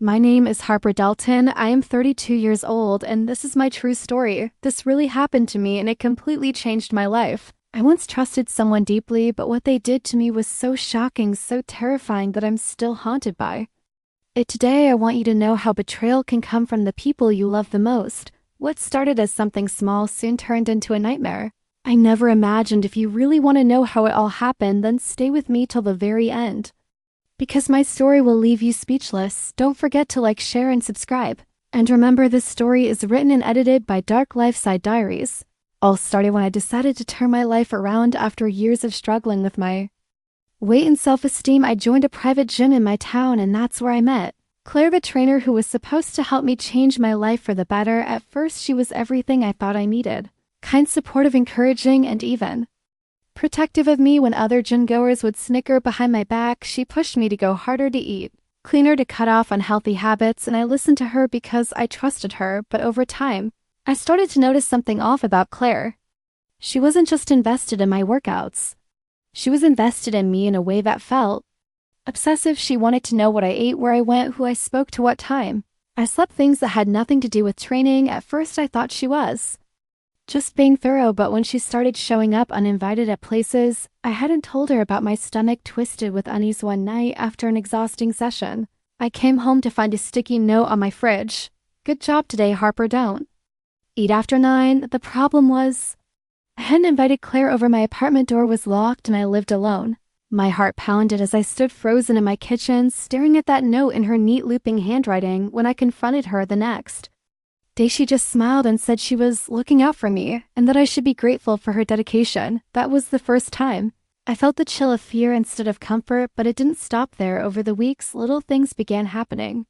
My name is Harper Dalton. I am 32 years old, and this is my true story. This really happened to me, and it completely changed my life. I once trusted someone deeply, but what they did to me was so shocking, so terrifying that I'm still haunted by it. Today, I want you to know how betrayal can come from the people you love the most. What started as something small soon turned into a nightmare. I never imagined. If you really want to know how it all happened, then stay with me till the very end, because my story will leave you speechless. Don't forget to like, share, and subscribe. And remember, this story is written and edited by Dark Lifeside Diaries. All started when I decided to turn my life around after years of struggling with my weight and self-esteem. I joined a private gym in my town, and that's where I met Claire, the trainer who was supposed to help me change my life for the better. At first, she was everything I thought I needed. Kind, supportive, encouraging, and even protective of me when other gym-goers would snicker behind my back. She pushed me to go harder, to eat cleaner, to cut off unhealthy habits, and I listened to her because I trusted her. But over time, I started to notice something off about Claire. She wasn't just invested in my workouts. She was invested in me in a way that felt obsessive. She wanted to know what I ate, where I went, who I spoke to, what time I slept, things that had nothing to do with training. At first, I thought she was just being thorough, but when she started showing up uninvited at places I hadn't told her about, my stomach twisted with unease. One night after an exhausting session, I came home to find a sticky note on my fridge. "Good job today, Harper. Don't eat after 9. The problem was, I hadn't invited Claire over. My apartment door was locked and I lived alone. My heart pounded as I stood frozen in my kitchen, staring at that note in her neat looping handwriting. When I confronted her the next day, she just smiled and said she was looking out for me and that I should be grateful for her dedication. That was the first time I felt the chill of fear instead of comfort, but it didn't stop there. Over the weeks, little things began happening.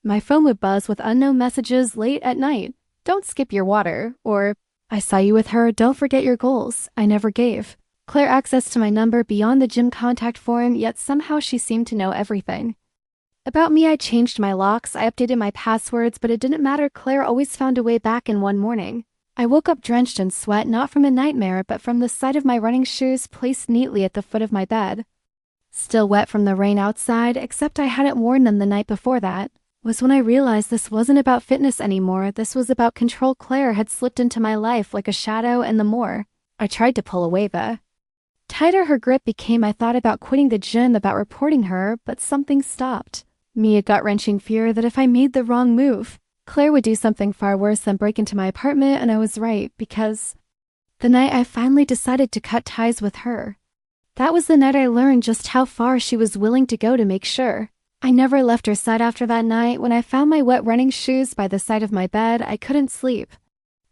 My phone would buzz with unknown messages late at night. "Don't skip your water," or "I saw you with her. Don't forget your goals." I never gave Claire access to my number beyond the gym contact form, yet somehow she seemed to know everything about me. I changed my locks, I updated my passwords, but it didn't matter. Claire always found a way back. In one morning, I woke up drenched in sweat, not from a nightmare, but from the sight of my running shoes placed neatly at the foot of my bed. Still wet from the rain outside, except I hadn't worn them the night before. That was when I realized this wasn't about fitness anymore. This was about control. Claire had slipped into my life like a shadow, and the more I tried to pull away, the tighter her grip became. I thought about quitting the gym, about reporting her, but something stopped me, a gut-wrenching fear that if I made the wrong move, Claire would do something far worse than break into my apartment. And I was right, because the night I finally decided to cut ties with her, that was the night I learned just how far she was willing to go to make sure I never left her side. After that night, when I found my wet running shoes by the side of my bed, I couldn't sleep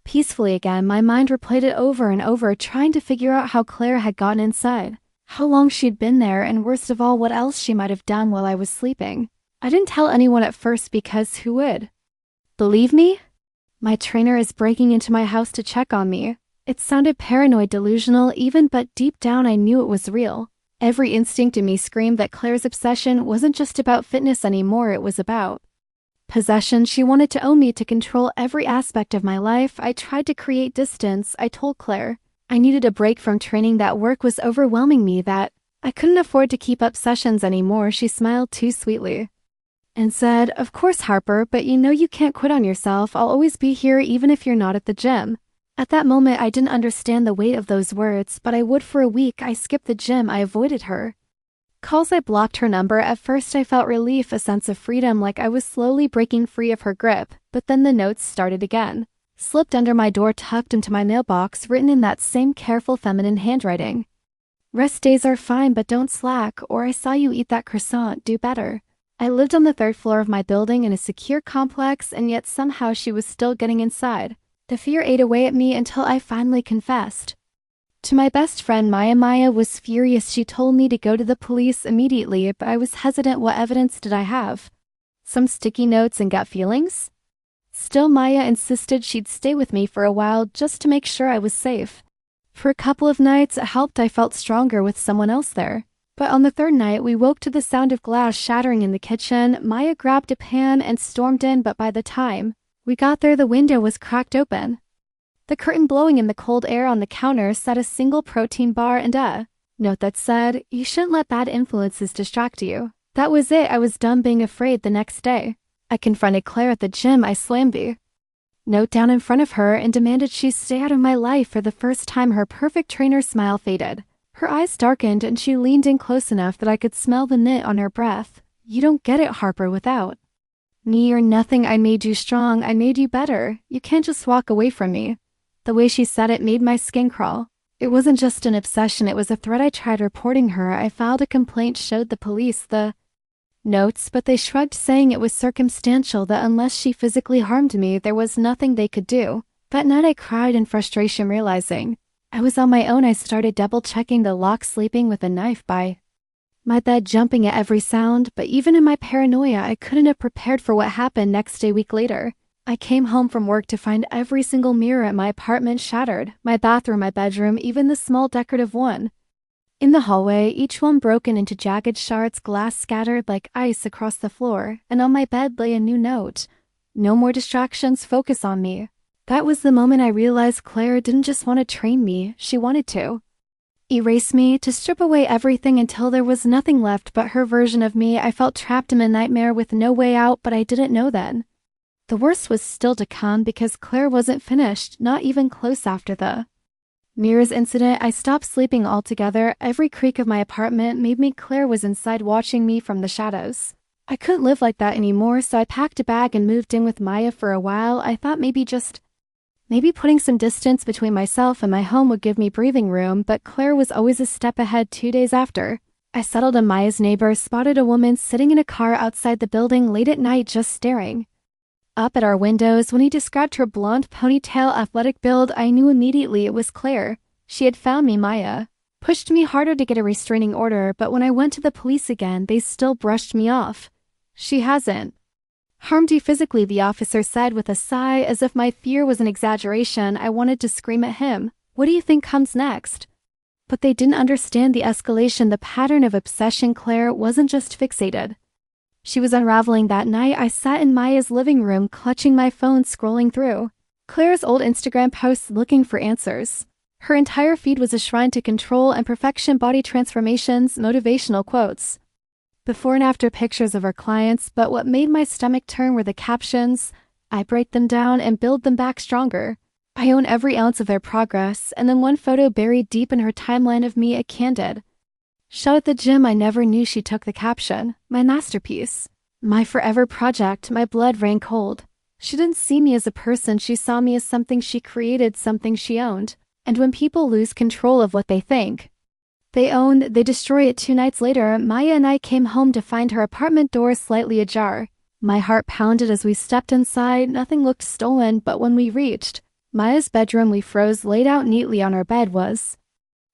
peacefully again. My mind replayed it over and over, trying to figure out how Claire had gotten inside, how long she'd been there, and worst of all, what else she might have done while I was sleeping. I didn't tell anyone at first because who would believe me? My trainer is breaking into my house to check on me. It sounded paranoid, delusional even, but deep down I knew it was real. Every instinct in me screamed that Claire's obsession wasn't just about fitness anymore, it was about possession. She wanted to own me, to control every aspect of my life. I tried to create distance. I told Claire I needed a break from training, that work was overwhelming me, that I couldn't afford to keep up sessions anymore. She smiled too sweetly and said, "Of course, Harper, but you know you can't quit on yourself. I'll always be here even if you're not at the gym." At that moment, I didn't understand the weight of those words, but I would. For a week, I skipped the gym. I avoided her calls. I blocked her number. At first, I felt relief, a sense of freedom, like I was slowly breaking free of her grip. But then the notes started again, slipped under my door, tucked into my mailbox, written in that same careful feminine handwriting. "Rest days are fine, but don't slack," or "I saw you eat that croissant. Do better." I lived on the 3rd floor of my building in a secure complex, and yet somehow she was still getting inside. The fear ate away at me until I finally confessed to my best friend, Maya. Maya was furious. She told me to go to the police immediately, but I was hesitant. What evidence did I have? Some sticky notes and gut feelings? Still, Maya insisted she'd stay with me for a while just to make sure I was safe. For a couple of nights it helped. I felt stronger with someone else there. But on the 3rd night, we woke to the sound of glass shattering in the kitchen. Maya grabbed a pan and stormed in, but by the time we got there, the window was cracked open. The curtain blowing in the cold air. On the counter sat a single protein bar and a note that said, "You shouldn't let bad influences distract you." That was it. I was done being afraid. The next day, I confronted Claire at the gym. I slammed the note down in front of her and demanded she stay out of my life. For the first time, her perfect trainer smile faded. Her eyes darkened and she leaned in close enough that I could smell the knit on her breath. You don't get it, Harper. Without me or nothing, I made you strong. I made you better. You can't just walk away from me. The way she said it made my skin crawl. It wasn't just an obsession, it was a threat. I tried reporting her. I filed a complaint, showed the police the notes, but they shrugged, saying it was circumstantial, that unless she physically harmed me, there was nothing they could do. That night I cried in frustration, realizing I was on my own. I started double-checking the lock, sleeping with a knife by my bed, jumping at every sound, but even in my paranoia, I couldn't have prepared for what happened next day. Week later, I came home from work to find every single mirror at my apartment shattered, my bathroom, my bedroom, even the small decorative one in the hallway, each one broken into jagged shards, glass scattered like ice across the floor, and on my bed lay a new note. No more distractions, focus on me. That was the moment I realized Claire didn't just want to train me, she wanted to erase me, to strip away everything until there was nothing left but her version of me. I felt trapped in a nightmare with no way out, but I didn't know then. The worst was still to come, because Claire wasn't finished, not even close. After the mirrors incident, I stopped sleeping altogether. Every creak of my apartment made me Claire was inside watching me from the shadows. I couldn't live like that anymore, so I packed a bag and moved in with Maya for a while. I thought maybe putting some distance between myself and my home would give me breathing room, but Claire was always a step ahead. 2 days after I settled in, Maya's neighbor spotted a woman sitting in a car outside the building late at night, just staring up at our windows. When he described her blonde ponytail, athletic build, I knew immediately it was Claire. She had found me. Maya pushed me harder to get a restraining order, but when I went to the police again, they still brushed me off. She hasn't harmed you physically, the officer said with a sigh, as if my fear was an exaggeration. I wanted to scream at him. What do you think comes next? But they didn't understand the escalation, the pattern of obsession. Claire wasn't just fixated. She was unraveling. That night, I sat in Maya's living room, clutching my phone, scrolling through Claire's old Instagram posts, looking for answers. Her entire feed was a shrine to control and perfection, body transformations, motivational quotes, before and after pictures of her clients. But what made my stomach turn were the captions. I break them down and build them back stronger. I own every ounce of their progress. And then one photo buried deep in her timeline of me, a candid shot at the gym. I never knew she took the caption. My masterpiece. My forever project. My blood ran cold. She didn't see me as a person. She saw me as something she created, something she owned. And when people lose control of what they think they own, they destroy it. 2 nights later, Maya and I came home to find her apartment door slightly ajar. My heart pounded as we stepped inside. Nothing looked stolen, but when we reached Maya's bedroom, we froze. Laid out neatly on her bed was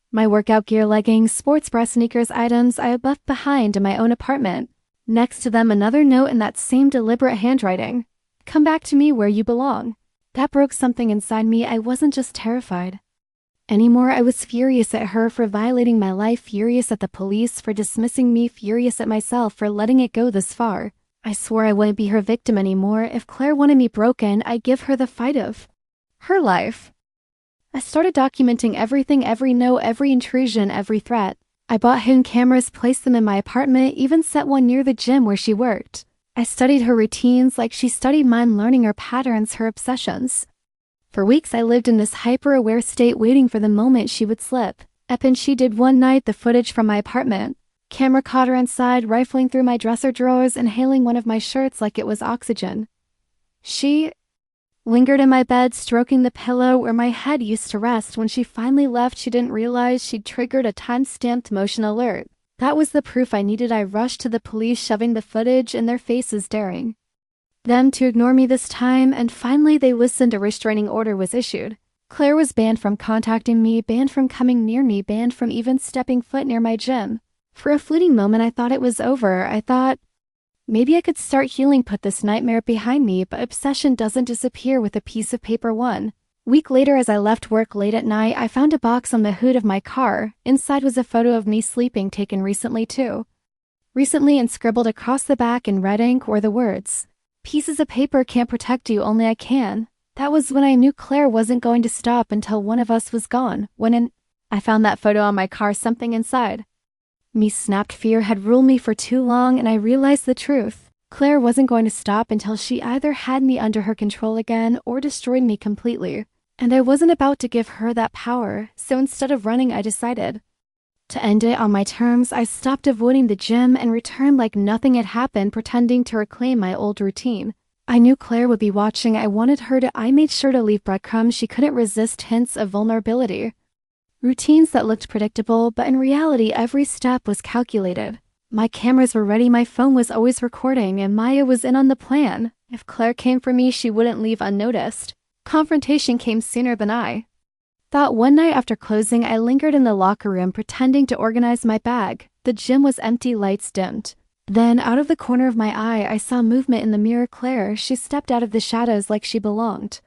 my workout gear, leggings, sports bra, sneakers, items I had left behind in my own apartment. Next to them, another note in that same deliberate handwriting. Come back to me where you belong. That broke something inside me. I wasn't just terrified anymore. I was furious at her for violating my life, furious at the police for dismissing me, furious at myself for letting it go this far. I swore I wouldn't be her victim anymore. If Claire wanted me broken, I'd give her the fight of her life. I started documenting everything, every note, every intrusion, every threat. I bought hidden cameras, placed them in my apartment, even set one near the gym where she worked. I studied her routines like she studied mine, learning her patterns, her obsessions. For weeks, I lived in this hyper-aware state, waiting for the moment she would slip. And she did one night. The footage from my apartment camera caught her inside, rifling through my dresser drawers, inhaling one of my shirts like it was oxygen. She lingered in my bed, stroking the pillow where my head used to rest. When she finally left, she didn't realize she'd triggered a time-stamped motion alert. That was the proof I needed. I rushed to the police, shoving the footage in their faces, daring them to ignore me this time, and finally they listened. A restraining order was issued. Claire was banned from contacting me, banned from coming near me, banned from even stepping foot near my gym. For a fleeting moment, I thought it was over. I thought maybe I could start healing, put this nightmare behind me, but obsession doesn't disappear with a piece of paper. 1 week later, as I left work late at night, I found a box on the hood of my car. Inside was a photo of me sleeping, taken recently too. Recently, and scribbled across the back in red ink were the words, "Pieces of paper can't protect you, only I can." That was when I knew Claire wasn't going to stop until one of us was gone. I found that photo on my car, something inside me snapped. Fear had ruled me for too long, and I realized the truth. Claire wasn't going to stop until she either had me under her control again or destroyed me completely. And I wasn't about to give her that power, so instead of running, I decided to end it on my terms. I stopped avoiding the gym and returned like nothing had happened, pretending to reclaim my old routine. I knew Claire would be watching. I made sure to leave breadcrumbs she couldn't resist, hints of vulnerability. Routines that looked predictable, but in reality every step was calculated. My cameras were ready, my phone was always recording, and Maya was in on the plan. If Claire came for me, she wouldn't leave unnoticed. Confrontation came sooner than I thought. One night after closing, I lingered in the locker room pretending to organize my bag. The gym was empty, lights dimmed. Then, out of the corner of my eye, I saw movement in the mirror. Claire, she stepped out of the shadows like she belonged.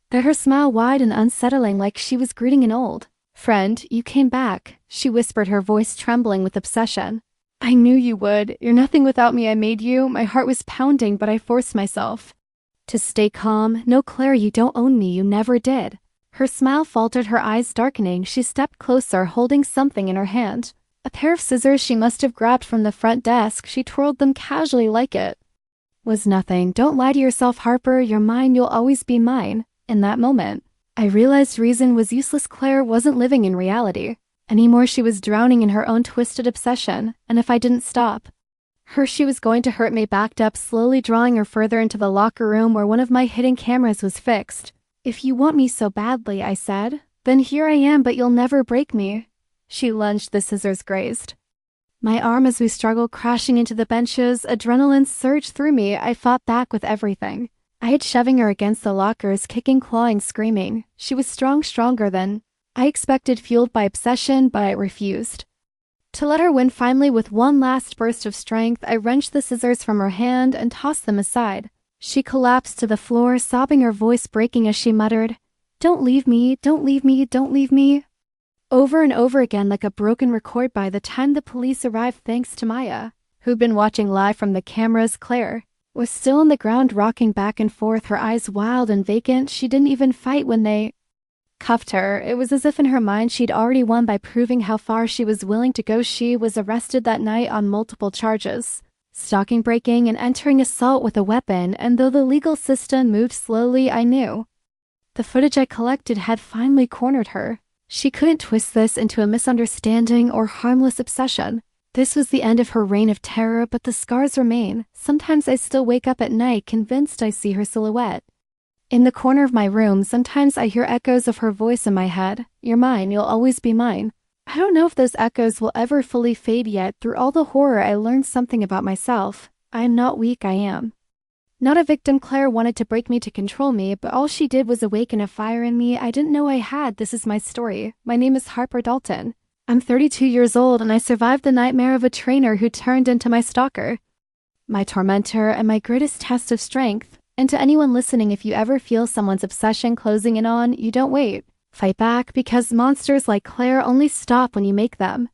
There, her smile wide and unsettling, like she was greeting an old friend. "You came back," she whispered, her voice trembling with obsession. "I knew you would. You're nothing without me. I made you." My heart was pounding, but I forced myself to stay calm. "No, Claire, you don't own me. You never did." Her smile faltered, her eyes darkening. She stepped closer, holding something in her hand. A pair of scissors she must have grabbed from the front desk. She twirled them casually like it was nothing. "Don't lie to yourself, Harper. You're mine. You'll always be mine." In that moment, I realized reason was useless. Claire wasn't living in reality anymore. She was drowning in her own twisted obsession, and if I didn't stop her, she was going to hurt me. Backed up, slowly drawing her further into the locker room where one of my hidden cameras was fixed. "If you want me so badly," I said, "then here I am, but you'll never break me." She lunged, the scissors grazed my arm as we struggled, crashing into the benches. Adrenaline surged through me. I fought back with everything I had, shoving her against the lockers, kicking, clawing, screaming. She was stronger than I expected, fueled by obsession, but I refused to let her win. Finally, with one last burst of strength, I wrenched the scissors from her hand and tossed them aside. She collapsed to the floor, sobbing, her voice breaking as she muttered, "Don't leave me, don't leave me, don't leave me," over and over again like a broken record. By the time the police arrived, thanks to Maya, who'd been watching live from the cameras, Claire was still on the ground, rocking back and forth, her eyes wild and vacant. She didn't even fight when they cuffed her. It was as if in her mind she'd already won by proving how far she was willing to go. She was arrested that night on multiple charges: stalking, breaking, and entering assault with a weapon. And though the legal system moved slowly, I knew the footage I collected had finally cornered her. She couldn't twist this into a misunderstanding or harmless obsession. This was the end of her reign of terror, but the scars remain. Sometimes I still wake up at night convinced I see her silhouette in the corner of my room. Sometimes I hear echoes of her voice in my head. "You're mine, you'll always be mine." I don't know if those echoes will ever fully fade yet. Through all the horror, I learned something about myself. I am not weak. I am not a victim. Claire wanted to break me, to control me, but all she did was awaken a fire in me I didn't know I had. This is my story. My name is Harper Dalton. I'm 32 years old, and I survived the nightmare of a trainer who turned into my stalker, my tormentor, and my greatest test of strength. And to anyone listening, if you ever feel someone's obsession closing in on you, don't wait. Fight back, because monsters like Claire only stop when you make them.